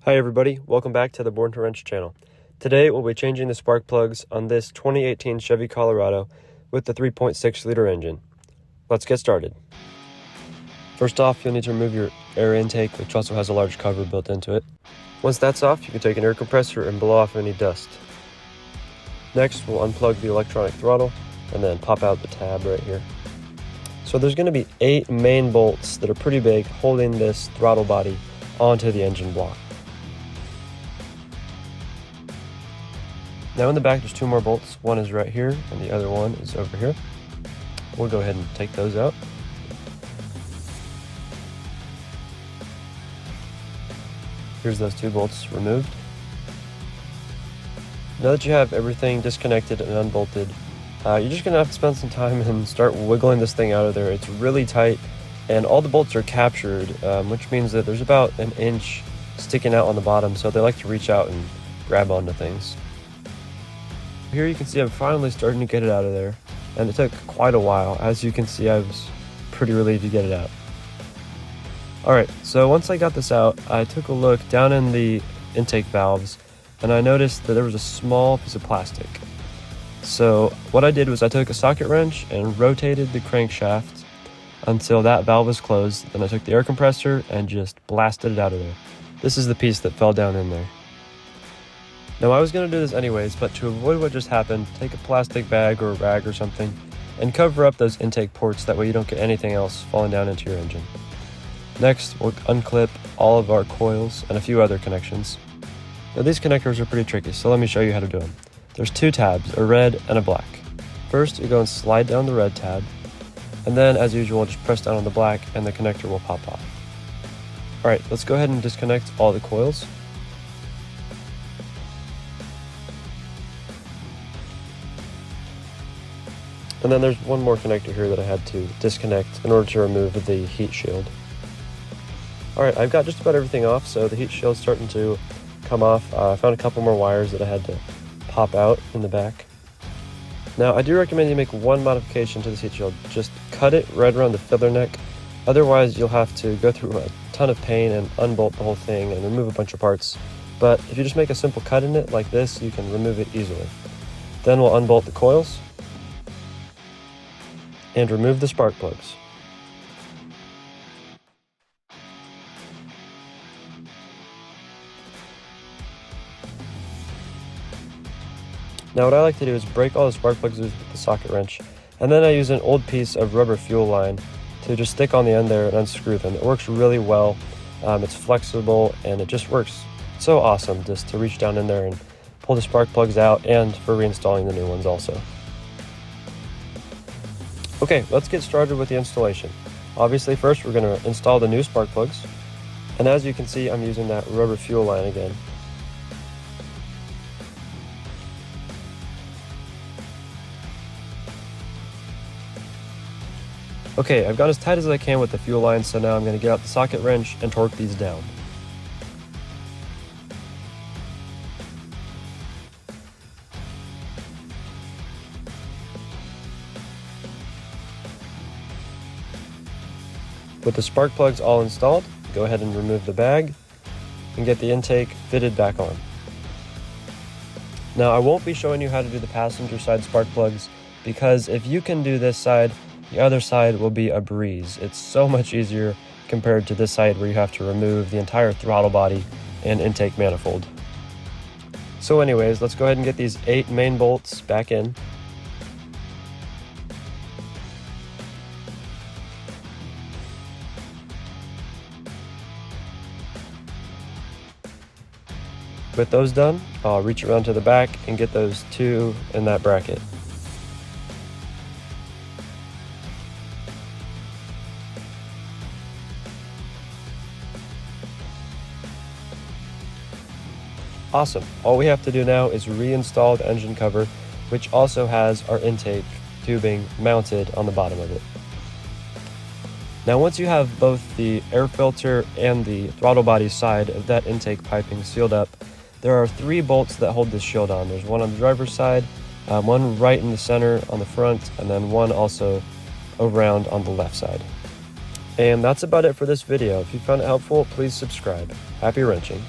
Hi everybody, welcome back to the Born to Wrench channel. Today we'll be changing the spark plugs on this 2018 Chevy Colorado with the 3.6 liter engine. Let's get started. First off, you'll need to remove your air intake, which also has a large cover built into it. Once that's off, you can take an air compressor and blow off any dust. Next, we'll unplug the electronic throttle and then pop out the tab right here. So there's going to be 8 main bolts that are pretty big holding this throttle body onto the engine block. Now in the back there's 2 more bolts. One is right here and the other one is over here. We'll go ahead and take those out. Here's those 2 bolts removed. Now that you have everything disconnected and unbolted, you're just gonna have to spend some time and start wiggling this thing out of there. It's really tight and all the bolts are captured, which means that there's about an inch sticking out on the bottom, so they like to reach out and grab onto things. Here you can see I'm finally starting to get it out of there, and it took quite a while. As you can see, I was pretty relieved to get it out. Alright, so once I got this out, I took a look down in the intake valves, and I noticed that there was a small piece of plastic. So what I did was I took a socket wrench and rotated the crankshaft until that valve was closed. Then I took the air compressor and just blasted it out of there. This is the piece that fell down in there. Now I was going to do this anyways, but to avoid what just happened, take a plastic bag or a rag or something and cover up those intake ports, that way you don't get anything else falling down into your engine. Next, we'll unclip all of our coils and a few other connections. Now these connectors are pretty tricky, so let me show you how to do them. There's 2 tabs, a red and a black. First, you go and slide down the red tab, and then as usual, just press down on the black and the connector will pop off. Alright, let's go ahead and disconnect all the coils. And then there's one more connector here that I had to disconnect in order to remove the heat shield. Alright, I've got just about everything off, so the heat shield's starting to come off. I found a couple more wires that I had to pop out in the back. Now, I do recommend you make one modification to this heat shield. Just cut it right around the filler neck. Otherwise, you'll have to go through a ton of pain and unbolt the whole thing and remove a bunch of parts. But if you just make a simple cut in it like this, you can remove it easily. Then we'll unbolt the coils and remove the spark plugs. Now what I like to do is break all the spark plugs with the socket wrench, and then I use an old piece of rubber fuel line to just stick on the end there and unscrew them. It works really well, it's flexible, and it just works so awesome just to reach down in there and pull the spark plugs out, and for reinstalling the new ones also. Okay, let's get started with the installation. Obviously first we're going to install the new spark plugs, and as you can see I'm using that rubber fuel line again. Okay, I've got as tight as I can with the fuel line, so now I'm going to get out the socket wrench and torque these down. With the spark plugs all installed, go ahead and remove the bag and get the intake fitted back on. Now I won't be showing you how to do the passenger side spark plugs, because if you can do this side, the other side will be a breeze. It's so much easier compared to this side where you have to remove the entire throttle body and intake manifold. So anyways, let's go ahead and get these 8 main bolts back in. With those done, I'll reach around to the back and get those 2 in that bracket. Awesome. All we have to do now is reinstall the engine cover, which also has our intake tubing mounted on the bottom of it. Now once you have both the air filter and the throttle body side of that intake piping sealed up, there are 3 bolts that hold this shield on. There's one on the driver's side, one right in the center on the front, and then one also around on the left side. And that's about it for this video. If you found it helpful, please subscribe. Happy wrenching.